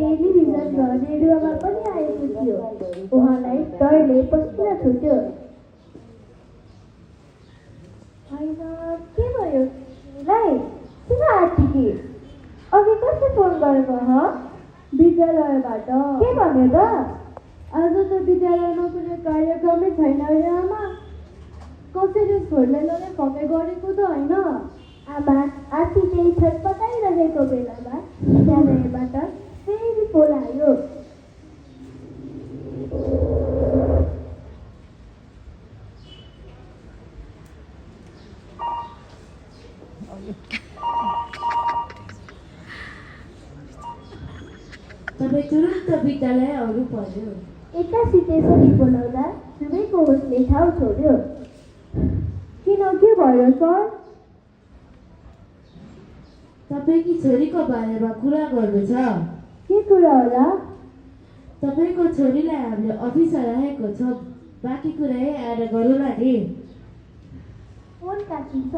Television र रेडियोमा पनि आएको थियो। उहाँलाई डरले पसिना छुट्यो। होइन, के भयो तिमीलाई? किन आँटिकी? अघि कसले फोन गरेको ह? विद्यालयबाट। के भन्यो त? आज त विद्यालयमा कुनै कार्यक्रमै छैन रे आमा। कसैले छोरीलाई फकाइ गरेको त होइन? आमा, आँटी त्यही छटपटाइरहेको बेलामा विद्यालयबाट फेरि फोन आयो। तपाईँ तुरुन्त विद्यालय आउनु पर्यो। एक्कासितै सरी बोलाउँदा दुवैको होसले ठाउँ छोड्यो। किन, के भयो सर? तपाईँकी छोरीको बारेमा कुरा गर्नु छ। के कुरा होला? तपाईँको छोरीलाई हामीले अफिसमा राखेको छ। बाँकी कुरा आएर गरौँला नि। फोन काटिन्छ।